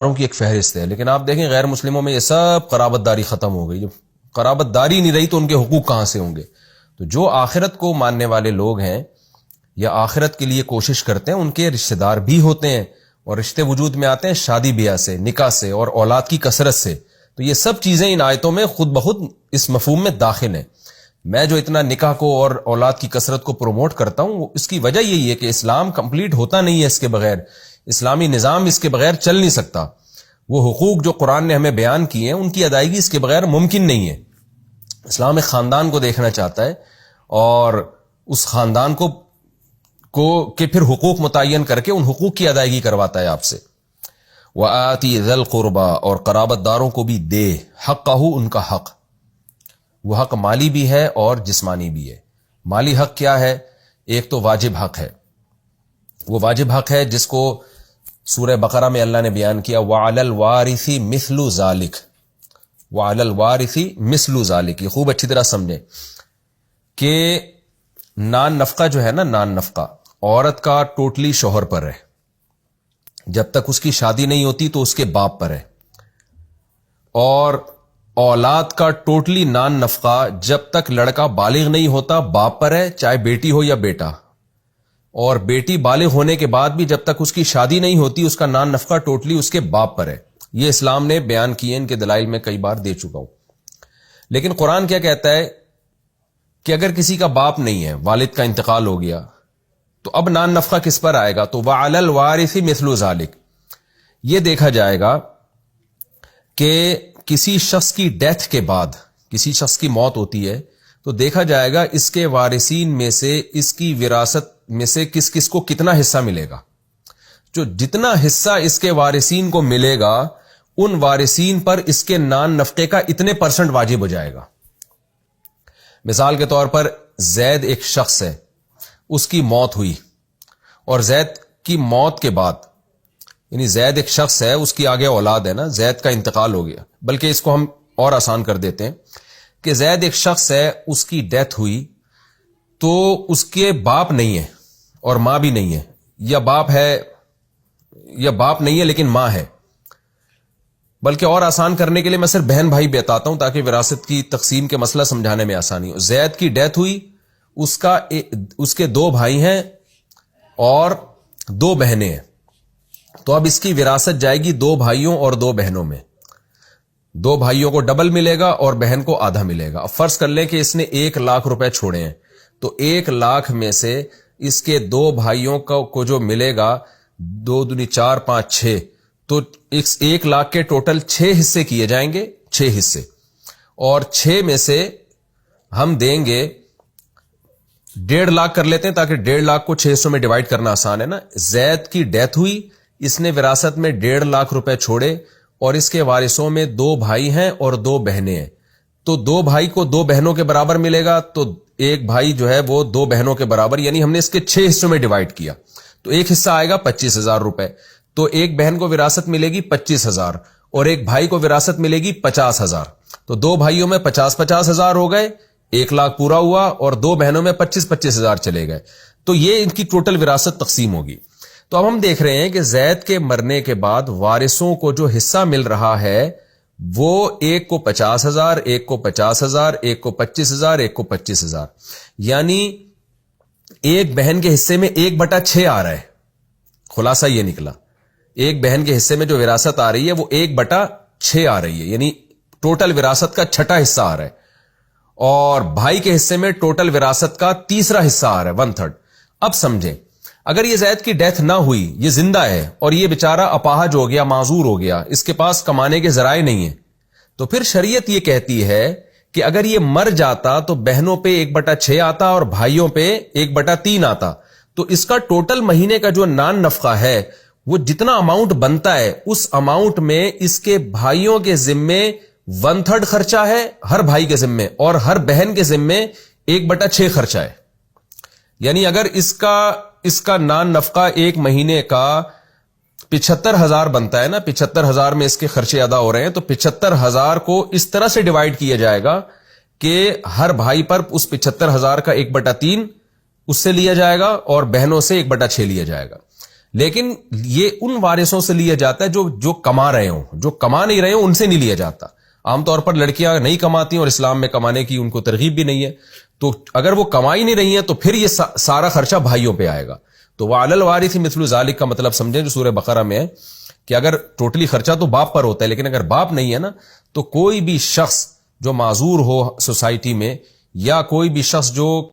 کی ایک فہرست ہے، لیکن آپ دیکھیں غیر مسلموں میں یہ سب قرابت داری ختم ہو گئی. جب قرابت داری نہیں رہی تو ان کے حقوق کہاں سے ہوں گے؟ تو جو آخرت کو ماننے والے لوگ ہیں یا آخرت کے لیے کوشش کرتے ہیں، ان کے رشتہ دار بھی ہوتے ہیں، اور رشتے وجود میں آتے ہیں شادی بیاہ سے، نکاح سے اور اولاد کی کثرت سے. تو یہ سب چیزیں ان آیتوں میں خود بخود اس مفہوم میں داخل ہیں. میں جو اتنا نکاح کو اور اولاد کی کثرت کو پروموٹ کرتا ہوں، اس کی وجہ یہی ہے کہ اسلام کمپلیٹ ہوتا نہیں ہے اس کے بغیر، اسلامی نظام اس کے بغیر چل نہیں سکتا. وہ حقوق جو قرآن نے ہمیں بیان کیے ہیں، ان کی ادائیگی اس کے بغیر ممکن نہیں ہے. اسلام ایک خاندان کو دیکھنا چاہتا ہے اور اس خاندان کو کہ پھر حقوق متعین کر کے ان حقوق کی ادائیگی کرواتا ہے آپ سے. وَآتِي ذَا الْقُرْبَى، اور قرابت داروں کو بھی دے، حقہ، ان کا حق. وہ حق مالی بھی ہے اور جسمانی بھی ہے. مالی حق کیا ہے؟ ایک تو واجب حق ہے. وہ واجب حق ہے جس کو سورہ بقرہ میں اللہ نے بیان کیا، وَعَلَى الْوَارِثِ مِثْلُ ذَلِكَ. وَعَلَى الْوَارِثِ مِثْلُ ذَلِكَ، یہ خوب اچھی طرح سمجھیں کہ نان نفقہ جو ہے نا، نان نفقہ عورت کا ٹوٹلی شوہر پر ہے. جب تک اس کی شادی نہیں ہوتی تو اس کے باپ پر ہے. اور اولاد کا ٹوٹلی نان نفقہ جب تک لڑکا بالغ نہیں ہوتا باپ پر ہے، چاہے بیٹی ہو یا بیٹا. اور بیٹی بالغ ہونے کے بعد بھی جب تک اس کی شادی نہیں ہوتی اس کا نان نفقہ ٹوٹلی اس کے باپ پر ہے. یہ اسلام نے بیان کیے، ان کے دلائل میں کئی بار دے چکا ہوں. لیکن قرآن کیا کہتا ہے کہ اگر کسی کا باپ نہیں ہے، والد کا انتقال ہو گیا، تو اب نان نفقہ کس پر آئے گا؟ تو وَعَلَى الْوَارِثِ مِثْلُ ذَلِكَ. یہ دیکھا جائے گا کہ کسی شخص کی ڈیتھ کے بعد، کسی شخص کی موت ہوتی ہے تو دیکھا جائے گا اس کے وارثین میں سے، اس کی وراثت میں سے کس کس کو کتنا حصہ ملے گا. جو جتنا حصہ اس کے وارثین کو ملے گا، ان وارثین پر اس کے نان نفقے کا اتنے % واجب ہو جائے گا. مثال کے طور پر زید ایک شخص ہے، اس کی موت ہوئی، اور زید کی موت کے بعد، یعنی زید ایک شخص ہے، اس کی آگے اولاد ہے نا، زید کا انتقال ہو گیا. بلکہ اس کو ہم اور آسان کر دیتے ہیں کہ زید ایک شخص ہے، اس کی ڈیتھ ہوئی تو اس کے باپ نہیں ہے اور ماں بھی نہیں ہے، یا باپ ہے یا باپ نہیں ہے لیکن ماں ہے. بلکہ اور آسان کرنے کے لیے میں صرف بہن بھائی بتاتا ہوں تاکہ وراثت کی تقسیم کے مسئلہ سمجھانے میں آسانی ہو. زید کی ڈیتھ ہوئی، اس کے 2 بھائی ہیں اور 2 بہنیں ہیں. تو اب اس کی وراثت جائے گی 2 بھائیوں اور 2 بہنوں میں. 2 بھائیوں کو ڈبل ملے گا اور بہن کو آدھا ملے گا. اب فرض کر لیں کہ اس نے 1 لاکھ روپے چھوڑے ہیں، تو 1 لاکھ میں سے اس کے 2 بھائیوں کو جو ملے گا، 2 دونی 4 5 6، تو 1 لاکھ کے ٹوٹل 6 حصے کیے جائیں گے، 6 حصے. اور 6 میں سے ہم دیں گے 1.5 لاکھ کر لیتے ہیں تاکہ 1.5 لاکھ کو 6 حصوں میں ڈیوائڈ کرنا آسان ہے نا. زید کی ڈیتھ ہوئی، اس نے وراثت میں 1.5 لاکھ روپے چھوڑے، اور اس کے وارثوں میں 2 بھائی ہیں اور 2 بہنیں ہیں. تو 2 بھائی کو 2 بہنوں کے برابر ملے گا، تو 1 بھائی جو ہے وہ 2 بہنوں کے برابر، یعنی ہم نے اس کے 6 حصوں میں ڈیوائڈ کیا. تو ایک حصہ آئے گا 25,000 روپے. تو ایک بہن کو وراثت ملے گی 25,000 اور ایک بھائی کو وراثت ملے گی 50,000. تو 2 بھائیوں میں 50,000 ہو گئے، 1 لاکھ پورا ہوا، اور 2 بہنوں میں 25,000 چلے گئے. تو یہ ان کی ٹوٹل وراثت تقسیم ہوگی. تو اب ہم دیکھ رہے ہیں کہ زید کے مرنے کے بعد وارثوں کو جو حصہ مل رہا ہے وہ ایک کو 50,000، ایک کو 50,000، ایک کو 25,000، ایک کو 25,000. یعنی ایک بہن کے حصے میں 1/6 آ رہا ہے. خلاصہ یہ نکلا، ایک بہن کے حصے میں جو وراثت آ رہی ہے وہ 1/6 آ رہی ہے، یعنی ٹوٹل وراثت کا 6واں حصہ آ رہا ہے. اور بھائی کے حصے میں ٹوٹل وراثت کا 3واں حصہ آ رہا ہے، 1/3. اب سمجھیں، اگر یہ زید کی ڈیتھ نہ ہوئی، یہ زندہ ہے اور یہ بیچارہ اپاہج ہو گیا، معذور ہو گیا، اس کے پاس کمانے کے ذرائع نہیں ہیں، تو پھر شریعت یہ کہتی ہے کہ اگر یہ مر جاتا تو بہنوں پہ 1/6 آتا اور بھائیوں پہ 1/3 آتا. تو اس کا ٹوٹل مہینے کا جو نان نفقہ ہے، وہ جتنا اماؤنٹ بنتا ہے اس اماؤنٹ میں اس کے بھائیوں کے ذمے 1/3 خرچہ ہے ہر بھائی کے ذمے، اور ہر بہن کے ذمے 1/6 خرچہ ہے. یعنی اگر اس کا نان نفقہ ایک مہینے کا 75,000 بنتا ہے نا، 75,000 میں اس کے خرچے ادا ہو رہے ہیں، تو 75,000 کو اس طرح سے ڈیوائڈ کیا جائے گا کہ ہر بھائی پر اس 75,000 کا 1/3 اس سے لیا جائے گا اور بہنوں سے 1/6 لیا جائے گا. لیکن یہ ان وارثوں سے لیا جاتا ہے جو کما رہے ہوں. جو کما نہیں رہے ہوں ان سے نہیں لیا جاتا. عام طور پر لڑکیاں نہیں کماتی ہیں اور اسلام میں کمانے کی ان کو ترغیب بھی نہیں ہے, تو اگر وہ کمائی نہیں رہی ہیں تو پھر یہ سارا خرچہ بھائیوں پہ آئے گا. تو وعلی الوارث مثل ذلک کا مطلب سمجھیں جو سورہ بقرہ میں ہے کہ اگر ٹوٹلی خرچہ تو باپ پر ہوتا ہے, لیکن اگر باپ نہیں ہے نا تو کوئی بھی شخص جو معذور ہو سوسائٹی میں, یا کوئی بھی شخص جو